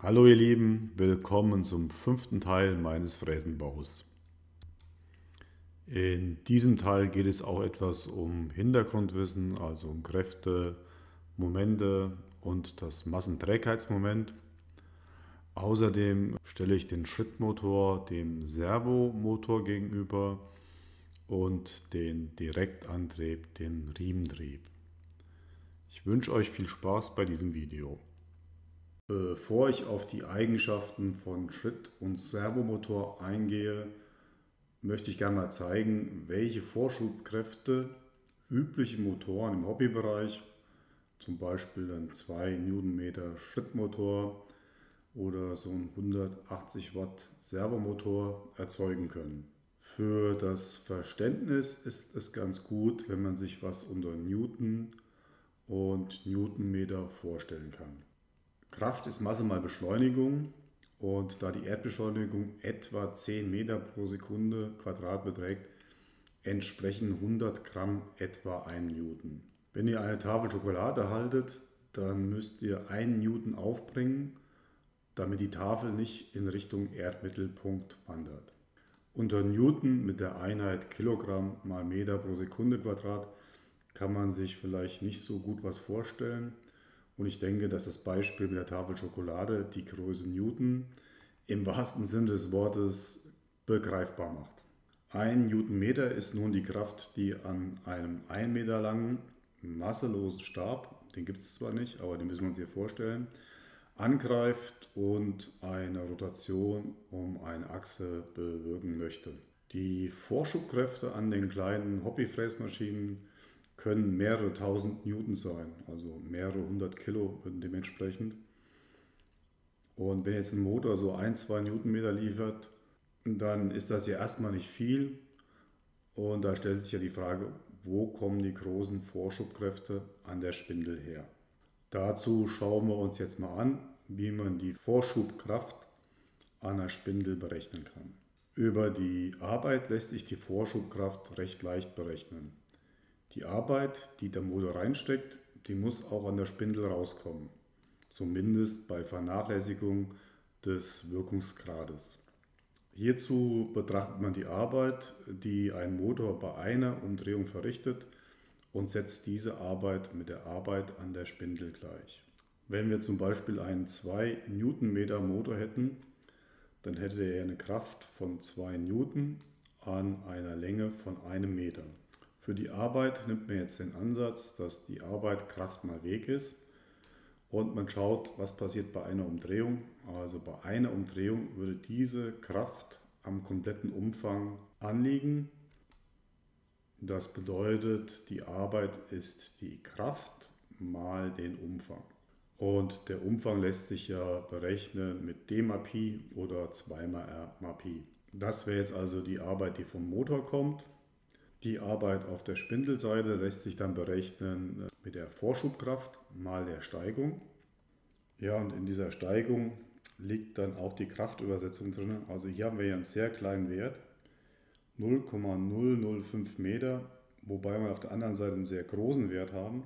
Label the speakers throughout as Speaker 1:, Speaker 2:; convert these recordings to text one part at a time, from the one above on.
Speaker 1: Hallo ihr Lieben, willkommen zum 5. Teil meines Fräsenbaus. In diesem Teil geht es auch etwas um Hintergrundwissen, also um Kräfte, Momente und das Massenträgheitsmoment. Außerdem stelle ich den Schrittmotor dem Servomotor gegenüber und den Direktantrieb dem Riementrieb. Ich wünsche euch viel Spaß bei diesem Video. Bevor ich auf die Eigenschaften von Schritt- und Servomotor eingehe, möchte ich gerne mal zeigen, welche Vorschubkräfte übliche Motoren im Hobbybereich, zum Beispiel ein 2 Newtonmeter Schrittmotor oder so ein 180 Watt Servomotor, erzeugen können. Für das Verständnis ist es ganz gut, wenn man sich was unter Newton und Newtonmeter vorstellen kann. Kraft ist Masse mal Beschleunigung, und da die Erdbeschleunigung etwa 10 Meter pro Sekunde Quadrat beträgt, entsprechen 100 Gramm etwa 1 Newton. Wenn ihr eine Tafel Schokolade haltet, dann müsst ihr 1 Newton aufbringen, damit die Tafel nicht in Richtung Erdmittelpunkt wandert. Unter Newton mit der Einheit Kilogramm mal Meter pro Sekunde Quadrat kann man sich vielleicht nicht so gut was vorstellen. Und ich denke, dass das Beispiel mit der Tafel Schokolade die Größe Newton im wahrsten Sinne des Wortes begreifbar macht. 1 Newtonmeter ist nun die Kraft, die an einem 1 Meter langen, masselosen Stab, den gibt es zwar nicht, aber den müssen wir uns hier vorstellen, angreift und eine Rotation um eine Achse bewirken möchte. Die Vorschubkräfte an den kleinen Hobbyfräsmaschinen können mehrere tausend Newton sein, also mehrere hundert Kilo dementsprechend. Und wenn jetzt ein Motor so 1, 2 Newtonmeter liefert, dann ist das ja erstmal nicht viel. Und da stellt sich ja die Frage, wo kommen die großen Vorschubkräfte an der Spindel her? Dazu schauen wir uns jetzt mal an, wie man die Vorschubkraft an der Spindel berechnen kann. Über die Arbeit lässt sich die Vorschubkraft recht leicht berechnen. Die Arbeit, die der Motor reinsteckt, die muss auch an der Spindel rauskommen. Zumindest bei Vernachlässigung des Wirkungsgrades. Hierzu betrachtet man die Arbeit, die ein Motor bei einer Umdrehung verrichtet, und setzt diese Arbeit mit der Arbeit an der Spindel gleich. Wenn wir zum Beispiel einen 2 Newtonmeter Motor hätten, dann hätte er eine Kraft von 2 Newton an einer Länge von 1 Meter. Für die Arbeit nimmt man jetzt den Ansatz, dass die Arbeit Kraft mal Weg ist, und man schaut, was passiert bei einer Umdrehung. Also bei einer Umdrehung würde diese Kraft am kompletten Umfang anliegen. Das bedeutet, die Arbeit ist die Kraft mal den Umfang. Und der Umfang lässt sich ja berechnen mit d mal Pi oder 2 mal r mal Pi. Das wäre jetzt also die Arbeit, die vom Motor kommt. Die Arbeit auf der Spindelseite lässt sich dann berechnen mit der Vorschubkraft mal der Steigung. Ja, und in dieser Steigung liegt dann auch die Kraftübersetzung drin. Also hier haben wir ja einen sehr kleinen Wert, 0,005 Meter, wobei wir auf der anderen Seite einen sehr großen Wert haben.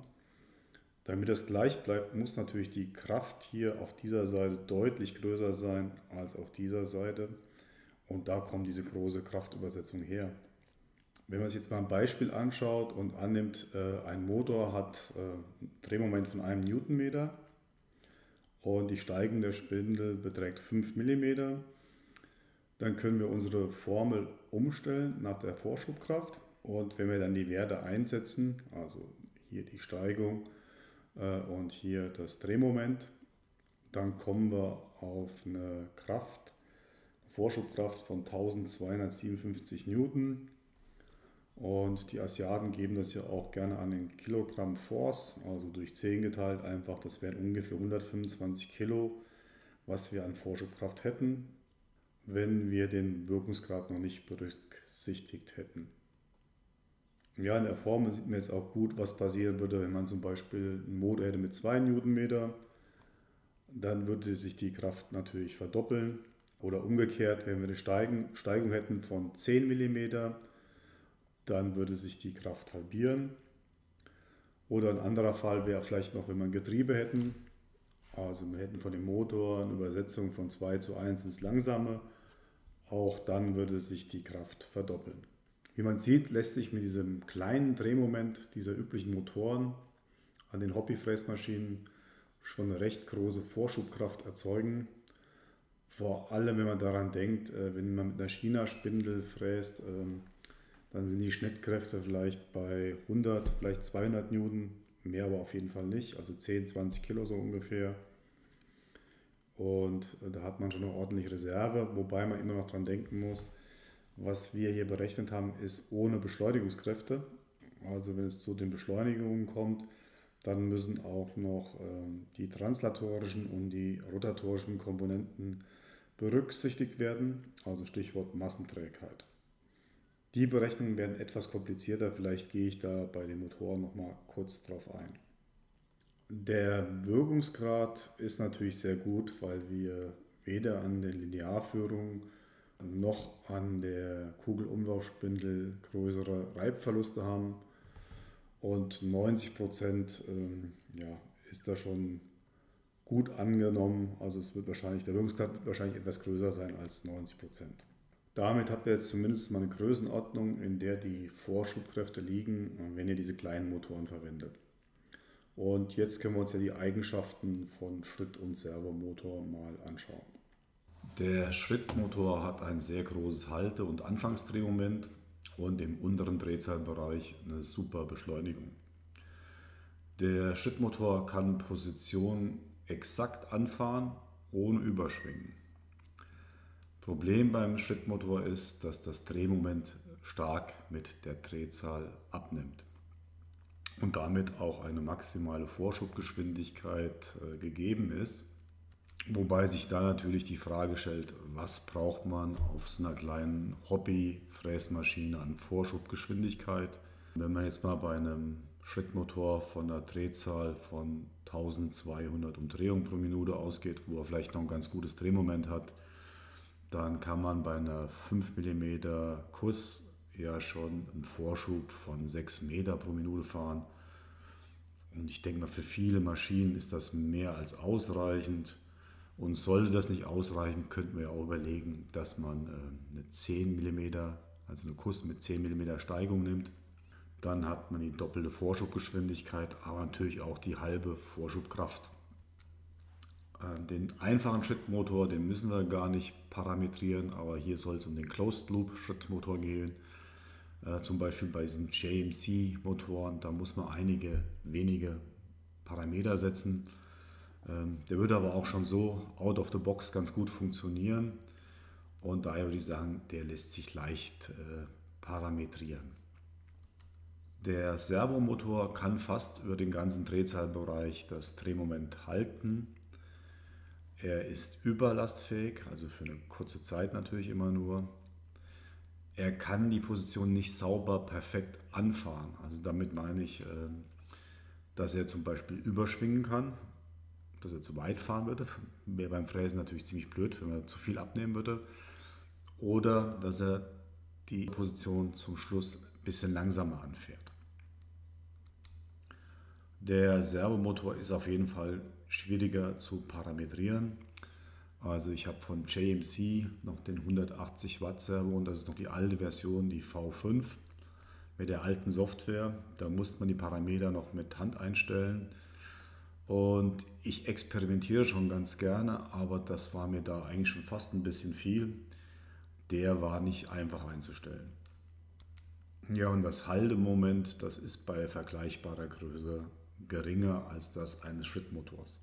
Speaker 1: Damit das gleich bleibt, muss natürlich die Kraft hier auf dieser Seite deutlich größer sein als auf dieser Seite. Und da kommt diese große Kraftübersetzung her. Wenn man sich jetzt mal ein Beispiel anschaut und annimmt, ein Motor hat ein Drehmoment von 1 Newtonmeter und die Steigung der Spindel beträgt 5 Millimeter, dann können wir unsere Formel umstellen nach der Vorschubkraft. Und wenn wir dann die Werte einsetzen, also hier die Steigung und hier das Drehmoment, dann kommen wir auf eine Vorschubkraft von 1257 Newton. Und die Asiaten geben das ja auch gerne an den Kilogramm Force, also durch 10 geteilt einfach. Das wären ungefähr 125 Kilo, was wir an Vorschubkraft hätten, wenn wir den Wirkungsgrad noch nicht berücksichtigt hätten. Ja, in der Formel sieht man jetzt auch gut, was passieren würde, wenn man zum Beispiel einen Motor hätte mit 2 Newtonmeter. Dann würde sich die Kraft natürlich verdoppeln. Oder umgekehrt, wenn wir eine Steigung hätten von 10 Millimeter, dann würde sich die Kraft halbieren. Oder ein anderer Fall wäre vielleicht noch, wenn wir ein Getriebe hätten Also wir hätten von dem Motor eine Übersetzung von 2:1 ins Langsame. Auch dann würde sich die Kraft verdoppeln. Wie man sieht, lässt sich mit diesem kleinen Drehmoment dieser üblichen Motoren an den Hobbyfräsmaschinen schon eine recht große Vorschubkraft erzeugen. Vor allem, wenn man daran denkt, wenn man mit einer China-Spindel fräst, dann sind die Schnittkräfte vielleicht bei 100, vielleicht 200 Newton, mehr aber auf jeden Fall nicht, also 10, 20 Kilo so ungefähr. Und da hat man schon eine ordentliche Reserve, wobei man immer noch daran denken muss, was wir hier berechnet haben, ist ohne Beschleunigungskräfte. Also wenn es zu den Beschleunigungen kommt, dann müssen auch noch die translatorischen und die rotatorischen Komponenten berücksichtigt werden, also Stichwort Massenträgheit. Die Berechnungen werden etwas komplizierter, vielleicht gehe ich da bei den Motoren nochmal kurz drauf ein. Der Wirkungsgrad ist natürlich sehr gut, weil wir weder an der Linearführung noch an der Kugelumlaufspindel größere Reibverluste haben. Und 90% ja, ist da schon gut angenommen. Also es wird wahrscheinlich, der Wirkungsgrad wird wahrscheinlich etwas größer sein als 90%. Damit habt ihr jetzt zumindest mal eine Größenordnung, in der die Vorschubkräfte liegen, wenn ihr diese kleinen Motoren verwendet. Und jetzt können wir uns ja die Eigenschaften von Schritt- und Servomotor mal anschauen. Der Schrittmotor hat ein sehr großes Halte- und Anfangsdrehmoment und im unteren Drehzahlbereich eine super Beschleunigung. Der Schrittmotor kann Position exakt anfahren, ohne Überschwingen. Problem beim Schrittmotor ist, dass das Drehmoment stark mit der Drehzahl abnimmt und damit auch eine maximale Vorschubgeschwindigkeit gegeben ist. Wobei sich da natürlich die Frage stellt, was braucht man auf so einer kleinen Hobby-Fräsmaschine an Vorschubgeschwindigkeit? Wenn man jetzt mal bei einem Schrittmotor von einer Drehzahl von 1200 Umdrehungen pro Minute ausgeht, wo er vielleicht noch ein ganz gutes Drehmoment hat, dann kann man bei einer 5 mm Kuss ja schon einen Vorschub von 6 Meter pro Minute fahren. Und ich denke mal, für viele Maschinen ist das mehr als ausreichend. Und sollte das nicht ausreichen, könnten wir auch überlegen, dass man eine 10 mm, also eine Kuss mit 10 mm Steigung nimmt. Dann hat man die doppelte Vorschubgeschwindigkeit, aber natürlich auch die halbe Vorschubkraft. Den einfachen Schrittmotor, den müssen wir gar nicht parametrieren, aber hier soll es um den Closed Loop Schrittmotor gehen. Zum Beispiel bei diesen JMC-Motoren, da muss man einige wenige Parameter setzen. Der würde aber auch schon so out of the box ganz gut funktionieren und daher würde ich sagen, der lässt sich leicht parametrieren. Der Servomotor kann fast über den ganzen Drehzahlbereich das Drehmoment halten. Er ist überlastfähig, also für eine kurze Zeit natürlich immer nur. Er kann die Position nicht sauber perfekt anfahren. Also damit meine ich, dass er zum Beispiel überschwingen kann, dass er zu weit fahren würde. Wäre beim Fräsen natürlich ziemlich blöd, wenn er zu viel abnehmen würde. Oder dass er die Position zum Schluss ein bisschen langsamer anfährt. Der Servomotor ist auf jeden Fall schwieriger zu parametrieren. Also ich habe von JMC noch den 180 Watt Servo und das ist noch die alte Version, die V5 mit der alten Software. Da musste man die Parameter noch mit Hand einstellen und ich experimentiere schon ganz gerne, aber das war mir da eigentlich schon fast ein bisschen viel. Der war nicht einfach einzustellen. Ja, und das Haltemoment, das ist bei vergleichbarer Größe geringer als das eines Schrittmotors.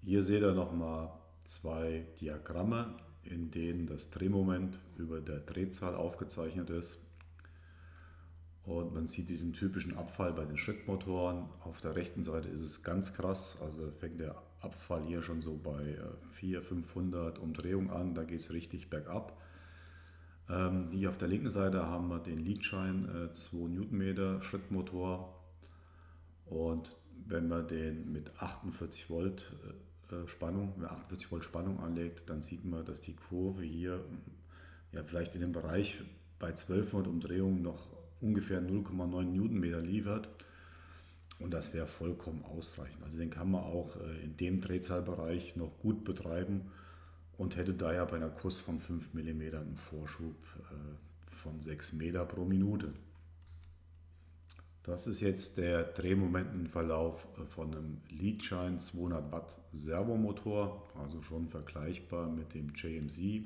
Speaker 1: Hier seht ihr nochmal zwei Diagramme, in denen das Drehmoment über der Drehzahl aufgezeichnet ist. Und man sieht diesen typischen Abfall bei den Schrittmotoren. Auf der rechten Seite ist es ganz krass, also fängt der Abfall hier schon so bei 400, 500 Umdrehungen an, da geht es richtig bergab. Hier auf der linken Seite haben wir den Leadshine 2 Newtonmeter Schrittmotor und wenn man den mit 48 Volt Spannung, wenn man 48 Volt Spannung anlegt, dann sieht man, dass die Kurve hier ja, vielleicht in dem Bereich bei 1200 Umdrehungen noch ungefähr 0,9 Newtonmeter liefert. Und das wäre vollkommen ausreichend. Also den kann man auch in dem Drehzahlbereich noch gut betreiben und hätte daher bei einer Kuss von 5 mm einen Vorschub von 6 Meter pro Minute. Das ist jetzt der Drehmomentenverlauf von einem Leadshine 200 Watt Servomotor, also schon vergleichbar mit dem JMC.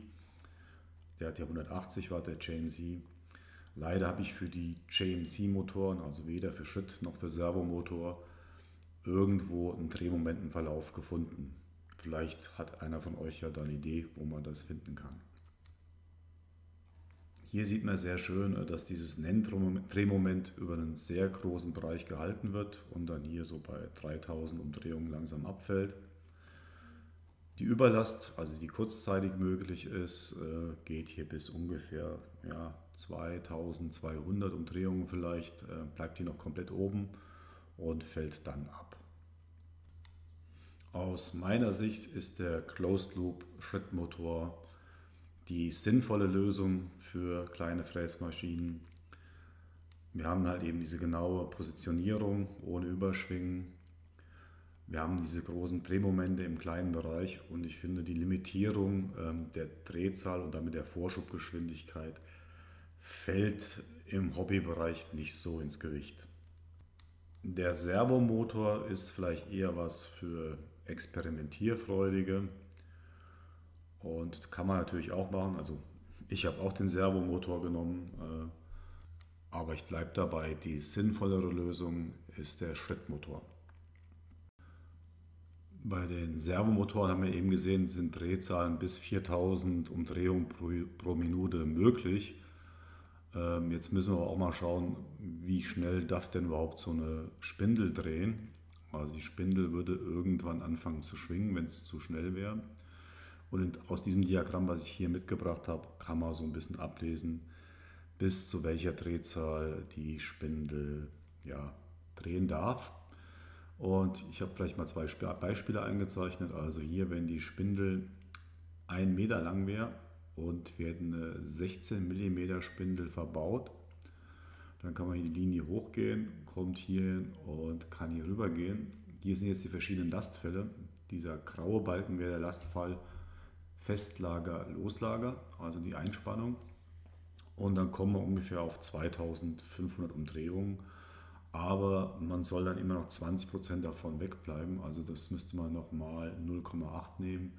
Speaker 1: Der hat ja 180 Watt, der JMC. Leider habe ich für die JMC-Motoren, also weder für Schritt noch für Servomotor, irgendwo einen Drehmomentenverlauf gefunden. Vielleicht hat einer von euch ja da eine Idee, wo man das finden kann. Hier sieht man sehr schön, dass dieses Nenndrehmoment über einen sehr großen Bereich gehalten wird und dann hier so bei 3000 Umdrehungen langsam abfällt. Die Überlast, also die kurzzeitig möglich ist, geht hier bis ungefähr 2200 Umdrehungen vielleicht, bleibt die noch komplett oben und fällt dann ab. Aus meiner Sicht ist der Closed Loop Schrittmotor die sinnvolle Lösung für kleine Fräsmaschinen. Wir haben halt eben diese genaue Positionierung ohne Überschwingen. Wir haben diese großen Drehmomente im kleinen Bereich und ich finde die Limitierung der Drehzahl und damit der Vorschubgeschwindigkeit fällt im Hobbybereich nicht so ins Gewicht. Der Servomotor ist vielleicht eher was für Experimentierfreudige. Und kann man natürlich auch machen. Also ich habe auch den Servomotor genommen, aber ich bleibe dabei, die sinnvollere Lösung ist der Schrittmotor. Bei den Servomotoren haben wir eben gesehen, sind Drehzahlen bis 4000 Umdrehungen pro Minute möglich. Jetzt müssen wir aber auch mal schauen, wie schnell darf denn überhaupt so eine Spindel drehen. Also die Spindel würde irgendwann anfangen zu schwingen, wenn es zu schnell wäre. Und aus diesem Diagramm, was ich hier mitgebracht habe, kann man so ein bisschen ablesen, bis zu welcher Drehzahl die Spindel drehen darf. Und ich habe vielleicht mal zwei Beispiele eingezeichnet. Also hier, wenn die Spindel 1 Meter lang wäre und wir hätten eine 16 mm Spindel verbaut, dann kann man hier die Linie hochgehen, kommt hier hin und kann hier rüber gehen. Hier sind jetzt die verschiedenen Lastfälle. Dieser graue Balken wäre der Lastfall Festlager, Loslager, also die Einspannung. Und dann kommen wir ungefähr auf 2500 Umdrehungen. Aber man soll dann immer noch 20% davon wegbleiben. Also das müsste man nochmal 0,8 nehmen.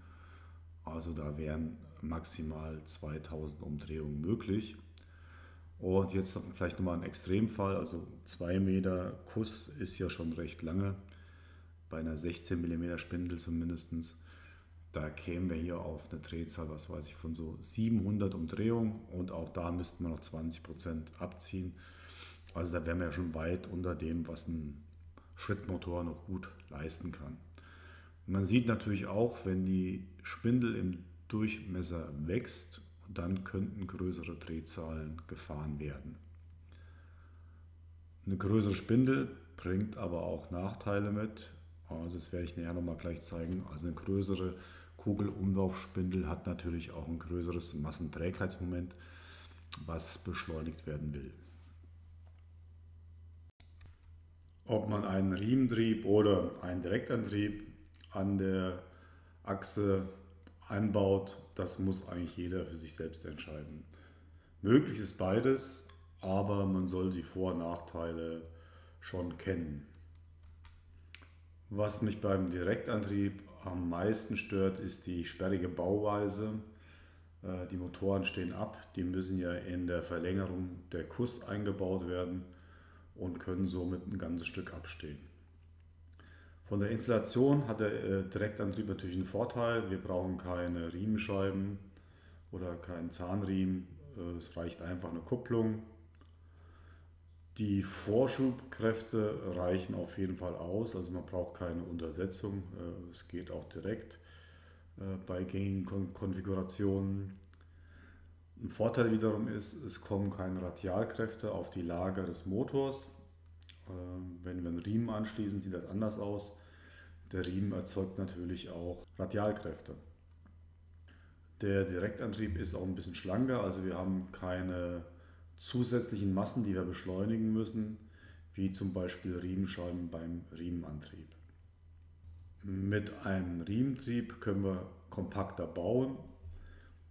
Speaker 1: Also da wären maximal 2000 Umdrehungen möglich. Und jetzt vielleicht nochmal ein Extremfall. Also 2 Meter Kuss ist ja schon recht lange. Bei einer 16 mm Spindel zumindest. Da kämen wir hier auf eine Drehzahl, was weiß ich, von so 700 Umdrehungen und auch da müssten wir noch 20% abziehen. Also da wären wir ja schon weit unter dem, was ein Schrittmotor noch gut leisten kann. Und man sieht natürlich auch, wenn die Spindel im Durchmesser wächst, dann könnten größere Drehzahlen gefahren werden. Eine größere Spindel bringt aber auch Nachteile mit. Also das werde ich nachher nochmal gleich zeigen. Also eine größere Kugelumlaufspindel hat natürlich auch ein größeres Massenträgheitsmoment, was beschleunigt werden will. Ob man einen Riementrieb oder einen Direktantrieb an der Achse einbaut, das muss eigentlich jeder für sich selbst entscheiden. Möglich ist beides, aber man soll die Vor- und Nachteile schon kennen. Was mich beim Direktantrieb am meisten stört, ist die sperrige Bauweise. Die Motoren stehen ab, die müssen ja in der Verlängerung der Kuss eingebaut werden und können somit ein ganzes Stück abstehen. Von der Installation hat der Direktantrieb natürlich einen Vorteil. Wir brauchen keine Riemenscheiben oder keinen Zahnriemen. Es reicht einfach eine Kupplung. Die Vorschubkräfte reichen auf jeden Fall aus, also man braucht keine Untersetzung, es geht auch direkt bei gängigen Konfigurationen. Ein Vorteil wiederum ist, es kommen keine Radialkräfte auf die Lager des Motors. Wenn wir einen Riemen anschließen, sieht das anders aus. Der Riemen erzeugt natürlich auch Radialkräfte. Der Direktantrieb ist auch ein bisschen schlanker, also wir haben keine zusätzlichen Massen, die wir beschleunigen müssen. wie zum Beispiel Riemenscheiben beim Riemenantrieb. Mit einem Riementrieb können wir kompakter bauen.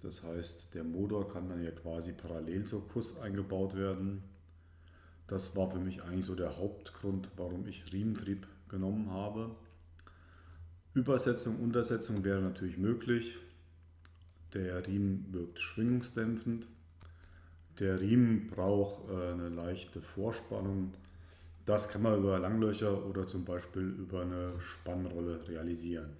Speaker 1: Das heißt, der Motor kann dann ja quasi parallel zur Kuss eingebaut werden. Das war für mich eigentlich so der Hauptgrund, warum ich Riementrieb genommen habe. Übersetzung, Untersetzung wäre natürlich möglich. Der Riemen wirkt schwingungsdämpfend. Der Riemen braucht eine leichte Vorspannung. Das kann man über Langlöcher oder zum Beispiel über eine Spannrolle realisieren.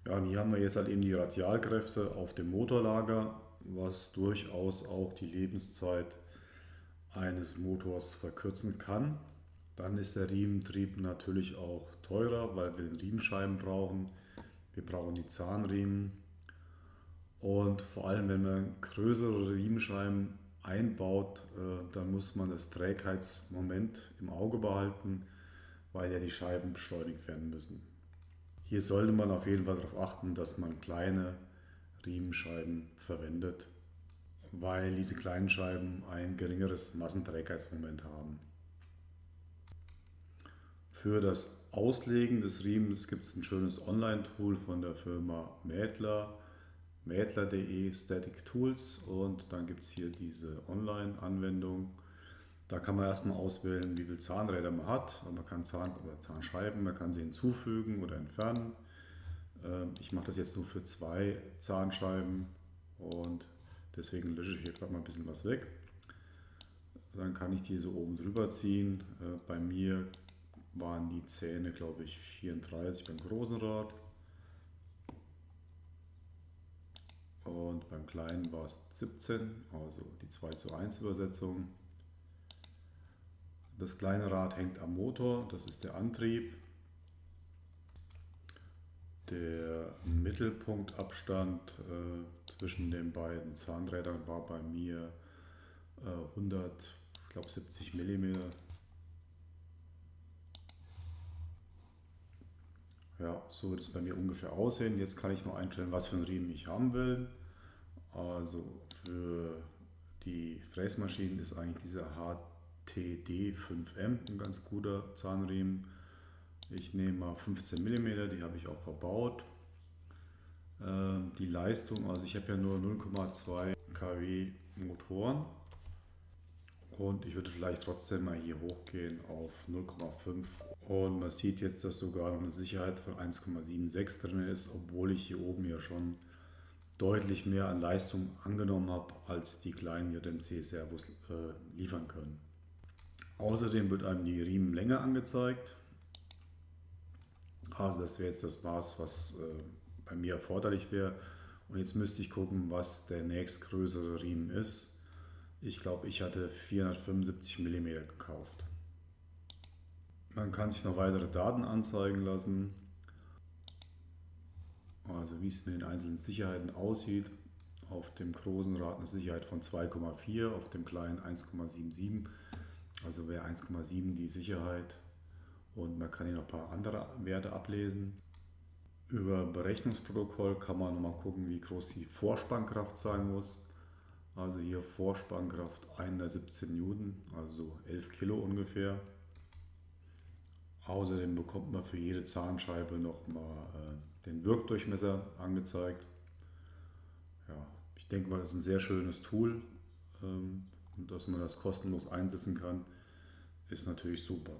Speaker 1: Ja, und hier haben wir jetzt halt eben die Radialkräfte auf dem Motorlager, was durchaus auch die Lebenszeit eines Motors verkürzen kann. Dann ist der Riementrieb natürlich auch teurer, weil wir den Riemenscheiben brauchen. Wir brauchen die Zahnriemen. Und vor allem, wenn man größere Riemenscheiben einbaut, dann muss man das Trägheitsmoment im Auge behalten, weil ja die Scheiben beschleunigt werden müssen. Hier sollte man auf jeden Fall darauf achten, dass man kleine Riemenscheiben verwendet, weil diese kleinen Scheiben ein geringeres Massenträgheitsmoment haben. Für das Auslegen des Riemens gibt es ein schönes Online-Tool von der Firma Mädler, mädler.de Static Tools, und dann gibt es hier diese Online-Anwendung. Da kann man erstmal auswählen, wie viele Zahnräder man hat. Man kann Zahnscheiben, man kann sie hinzufügen oder entfernen. Ich mache das jetzt nur für 2 Zahnscheiben und deswegen lösche ich hier gerade mal ein bisschen was weg. Dann kann ich die so oben drüber ziehen. Bei mir waren die Zähne, glaube ich, 34 beim großen Rad. Und beim kleinen war es 17, also die 2:1 Übersetzung. Das kleine Rad hängt am Motor, das ist der Antrieb. Der Mittelpunktabstand zwischen den beiden Zahnrädern war bei mir 170 mm. Ja, so wird es bei mir ungefähr aussehen. Jetzt kann ich noch einstellen, was für einen Riemen ich haben will. Also für die Fräsmaschinen ist eigentlich dieser HTD 5M ein ganz guter Zahnriemen. Ich nehme mal 15 mm, die habe ich auch verbaut. Die Leistung, also ich habe ja nur 0,2 kW Motoren und ich würde vielleicht trotzdem mal hier hochgehen auf 0,5. Und man sieht jetzt, dass sogar noch eine Sicherheit von 1,76 drin ist, obwohl ich hier oben ja schon deutlich mehr an Leistung angenommen habe, als die kleinen JMC-Servos liefern können. Außerdem wird einem die Riemenlänge angezeigt. Also das wäre jetzt das Maß, was bei mir erforderlich wäre. Und jetzt müsste ich gucken, was der nächstgrößere Riemen ist. Ich glaube, ich hatte 475 mm gekauft. Man kann sich noch weitere Daten anzeigen lassen. Also wie es mit den einzelnen Sicherheiten aussieht. Auf dem großen Rad eine Sicherheit von 2,4, auf dem kleinen 1,77. Also wäre 1,7 die Sicherheit. Und man kann hier noch ein paar andere Werte ablesen. Über Berechnungsprotokoll kann man nochmal gucken, wie groß die Vorspannkraft sein muss. Also hier Vorspannkraft 117 Newton, also 11 Kilo ungefähr. Außerdem bekommt man für jede Zahnscheibe nochmal den Wirkdurchmesser angezeigt. Ja, ich denke mal, das ist ein sehr schönes Tool, und dass man das kostenlos einsetzen kann, ist natürlich super.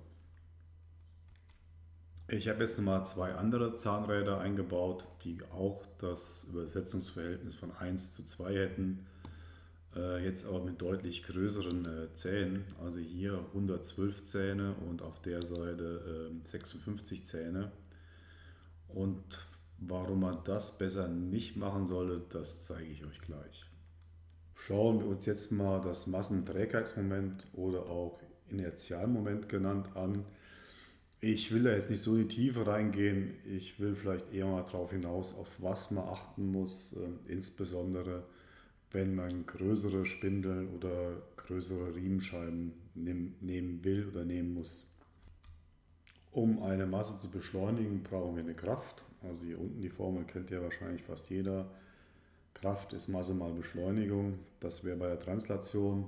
Speaker 1: Ich habe jetzt nochmal 2 andere Zahnräder eingebaut, die auch das Übersetzungsverhältnis von 1:2 hätten, jetzt aber mit deutlich größeren Zähnen. Also hier 112 Zähne und auf der Seite 56 Zähne. Und warum man das besser nicht machen sollte, das zeige ich euch gleich. Schauen wir uns jetzt mal das Massenträgheitsmoment oder auch Inertialmoment genannt an. Ich will da jetzt nicht so in die Tiefe reingehen. Ich will vielleicht eher mal darauf hinaus, auf was man achten muss, insbesondere wenn man größere Spindeln oder größere Riemenscheiben nehmen will oder nehmen muss. Um eine Masse zu beschleunigen, brauchen wir eine Kraft. Also hier unten die Formel kennt ja wahrscheinlich fast jeder. Kraft ist Masse mal Beschleunigung. Das wäre bei der Translation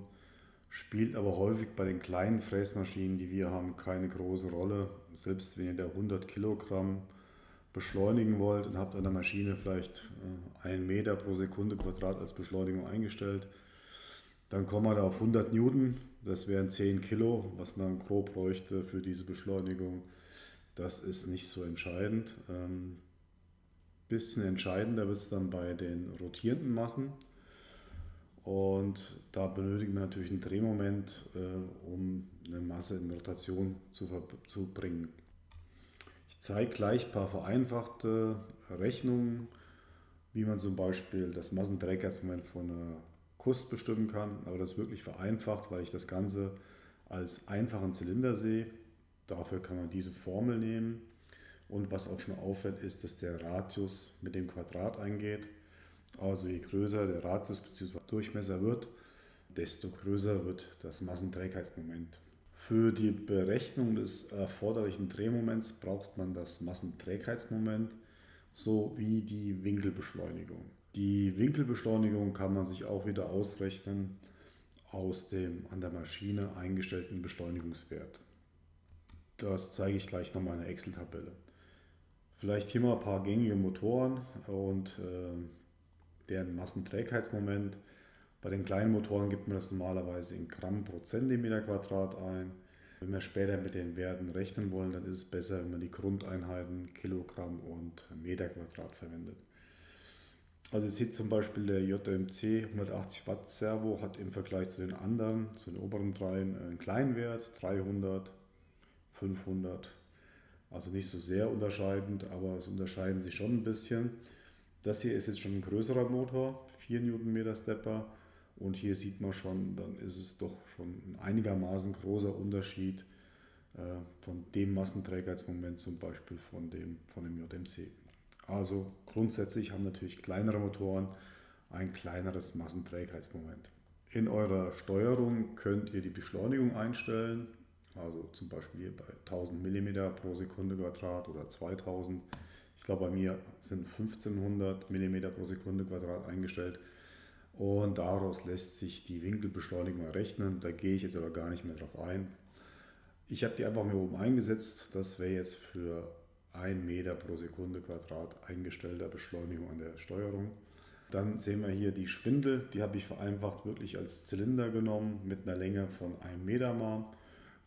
Speaker 1: Spielt aber häufig bei den kleinen Fräsmaschinen, die wir haben, keine große Rolle. Selbst wenn ihr da 100 Kilogramm beschleunigen wollt und habt an der Maschine vielleicht 1 Meter pro Sekunde Quadrat als Beschleunigung eingestellt, dann kommen wir da auf 100 Newton. Das wären 10 Kilo, was man grob bräuchte für diese Beschleunigung. Das ist nicht so entscheidend. Bisschen entscheidender wird es dann bei den rotierenden Massen. Und da benötigen wir natürlich ein Drehmoment, um eine Masse in Rotation zu bringen. Ich zeige gleich ein paar vereinfachte Rechnungen, wie man zum Beispiel das Massenträgheitsmoment von einer Kust bestimmen kann. Aber das ist wirklich vereinfacht, weil ich das Ganze als einfachen Zylinder sehe. Dafür kann man diese Formel nehmen. Und was auch schon auffällt, ist, dass der Radius mit dem Quadrat eingeht. Also je größer der Radius bzw. Durchmesser wird, desto größer wird das Massenträgheitsmoment. Für die Berechnung des erforderlichen Drehmoments braucht man das Massenträgheitsmoment sowie die Winkelbeschleunigung. Die Winkelbeschleunigung kann man sich auch wieder ausrechnen aus dem an der Maschine eingestellten Beschleunigungswert. Das zeige ich gleich nochmal in der Excel-Tabelle. Vielleicht hier mal ein paar gängige Motoren und deren Massenträgheitsmoment. Bei den kleinen Motoren gibt man das normalerweise in Gramm pro Zentimeter Quadrat ein. Wenn wir später mit den Werten rechnen wollen, dann ist es besser, wenn man die Grundeinheiten Kilogramm und Meter Quadrat verwendet. Also ihr seht zum Beispiel der JMC 180 Watt Servo hat im Vergleich zu den anderen, zu den oberen dreien, einen kleinen Wert, 300, 500. Also nicht so sehr unterscheidend, aber es unterscheiden sich schon ein bisschen. Das hier ist jetzt schon ein größerer Motor, 4 Newtonmeter Stepper. Und hier sieht man schon, dann ist es doch schon ein einigermaßen großer Unterschied von dem Massenträgheitsmoment zum Beispiel von dem JMC. Also grundsätzlich haben natürlich kleinere Motoren ein kleineres Massenträgheitsmoment. In eurer Steuerung könnt ihr die Beschleunigung einstellen, also zum Beispiel hier bei 1000 mm pro Sekunde Quadrat oder 2000. Ich glaube, bei mir sind 1500 mm pro Sekunde Quadrat eingestellt und daraus lässt sich die Winkelbeschleunigung errechnen. Da gehe ich jetzt aber gar nicht mehr drauf ein. Ich habe die einfach mir oben eingesetzt. Das wäre jetzt für 1 Meter pro Sekunde Quadrat eingestellter Beschleunigung an der Steuerung. Dann sehen wir hier die Spindel, die habe ich vereinfacht wirklich als Zylinder genommen mit einer Länge von 1 Meter mal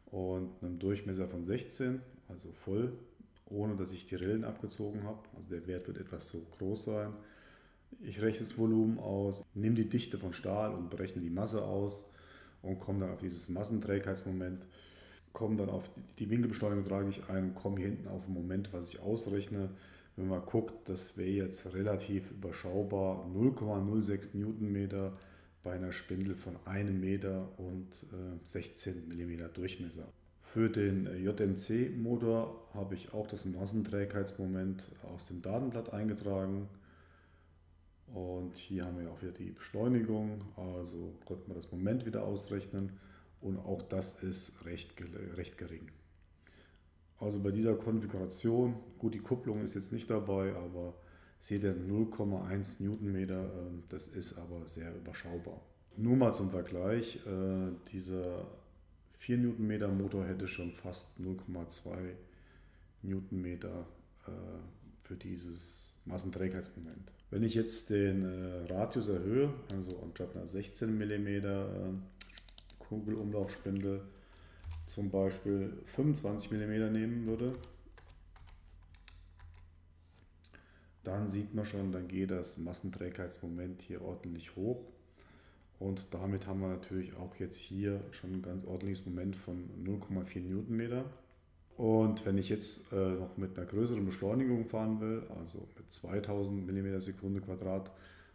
Speaker 1: und einem Durchmesser von 16, also voll, ohne dass ich die Rillen abgezogen habe. Also der Wert wird etwas so groß sein. Ich rechne das Volumen aus, nehme die Dichte von Stahl und berechne die Masse aus und komme dann auf dieses Massenträgheitsmoment. Komme dann auf die Winkelbeschleunigung, trage ich ein und komme hier hinten auf ein Moment, was ich ausrechne. Wenn man guckt, das wäre jetzt relativ überschaubar, 0,06 Newtonmeter bei einer Spindel von 1 Meter und 16 mm Durchmesser. Für den JMC-Motor habe ich auch das Massenträgheitsmoment aus dem Datenblatt eingetragen. Und hier haben wir auch wieder die Beschleunigung, also konnte man das Moment wieder ausrechnen. Und auch das ist recht gering. Also bei dieser Konfiguration, gut, die Kupplung ist jetzt nicht dabei, aber seht ihr 0,1 Newtonmeter, das ist aber sehr überschaubar. Nur mal zum Vergleich, dieser 4 Newtonmeter Motor hätte schon fast 0,2 Newtonmeter für dieses Massenträgheitsmoment. Wenn ich jetzt den Radius erhöhe, also anstatt einer 16 mm Kugelumlaufspindel zum Beispiel 25 mm nehmen würde, dann sieht man schon, dann geht das Massenträgheitsmoment hier ordentlich hoch und damit haben wir natürlich auch jetzt hier schon ein ganz ordentliches Moment von 0,4 Newtonmeter. Und wenn ich jetzt noch mit einer größeren Beschleunigung fahren will, also mit 2000 mm Sekunde Quadrat,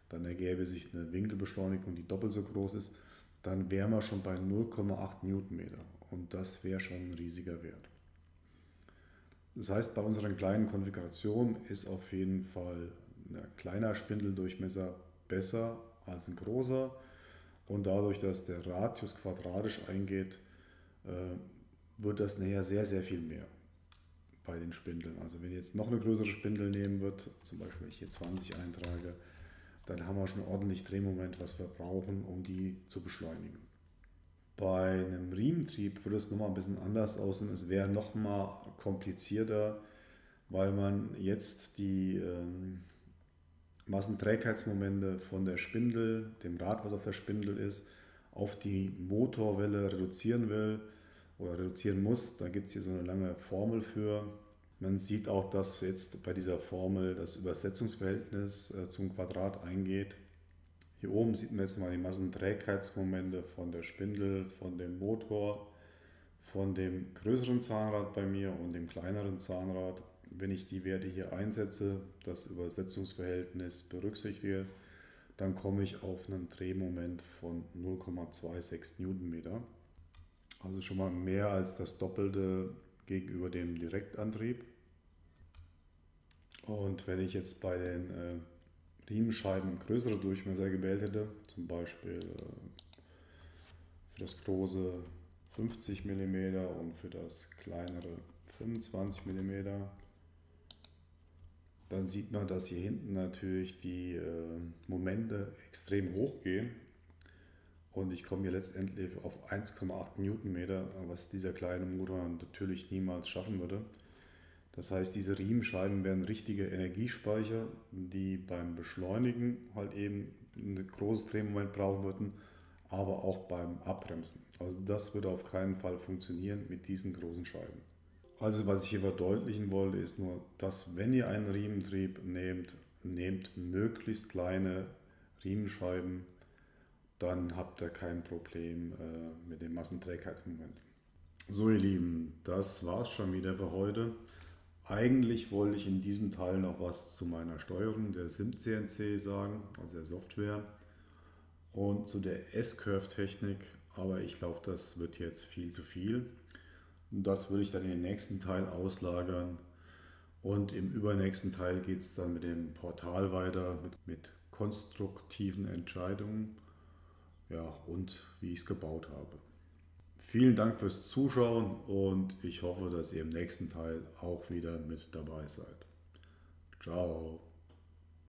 Speaker 1: dann ergäbe sich eine Winkelbeschleunigung, die doppelt so groß ist, dann wären wir schon bei 0,8 Newtonmeter und das wäre schon ein riesiger Wert. Das heißt, bei unseren kleinen Konfigurationen ist auf jeden Fall ein kleiner Spindeldurchmesser besser als ein großer und dadurch, dass der Radius quadratisch eingeht, wird das nachher sehr, sehr viel mehr bei den Spindeln. Also wenn ihr jetzt noch eine größere Spindel nehmen wird, zum Beispiel wenn ich hier 20 eintrage, dann haben wir schon ordentlich Drehmoment, was wir brauchen, um die zu beschleunigen. Bei einem Riementrieb würde es nochmal ein bisschen anders aussehen. Es wäre nochmal komplizierter, weil man jetzt die Massenträgheitsmomente von der Spindel, dem Rad, was auf der Spindel ist, auf die Motorwelle reduzieren will oder reduzieren muss. Da gibt es hier so eine lange Formel für. Man sieht auch, dass jetzt bei dieser Formel das Übersetzungsverhältnis zum Quadrat eingeht. Hier oben sieht man jetzt mal die Massenträgheitsmomente von der Spindel, von dem Motor, von dem größeren Zahnrad bei mir und dem kleineren Zahnrad. Wenn ich die Werte hier einsetze, das Übersetzungsverhältnis berücksichtige, dann komme ich auf einen Drehmoment von 0,26 Newtonmeter. Also schon mal mehr als das Doppelte gegenüber dem Direktantrieb. Und wenn ich jetzt bei den Riemenscheiben größere Durchmesser gewählt hätte, zum Beispiel für das große 50 mm und für das kleinere 25 mm, dann sieht man, dass hier hinten natürlich die Momente extrem hoch gehen und ich komme hier letztendlich auf 1,8 Newtonmeter, was dieser kleine Motor natürlich niemals schaffen würde. Das heißt, diese Riemenscheiben wären richtige Energiespeicher, die beim Beschleunigen halt eben ein großes Drehmoment brauchen würden, aber auch beim Abbremsen. Also das würde auf keinen Fall funktionieren mit diesen großen Scheiben. Also was ich hier verdeutlichen wollte, ist nur, dass wenn ihr einen Riementrieb nehmt möglichst kleine Riemenscheiben, dann habt ihr kein Problem mit dem Massenträgheitsmoment. So ihr Lieben, das war's schon wieder für heute. Eigentlich wollte ich in diesem Teil noch was zu meiner Steuerung der SimCNC sagen, also der Software, und zu der S-Curve-Technik, aber ich glaube, das wird jetzt viel zu viel. Und das würde ich dann in den nächsten Teil auslagern. Und im übernächsten Teil geht es dann mit dem Portal weiter, mit konstruktiven Entscheidungen, ja, und wie ich es gebaut habe. Vielen Dank fürs Zuschauen und ich hoffe, dass ihr im nächsten Teil auch wieder mit dabei seid. Ciao.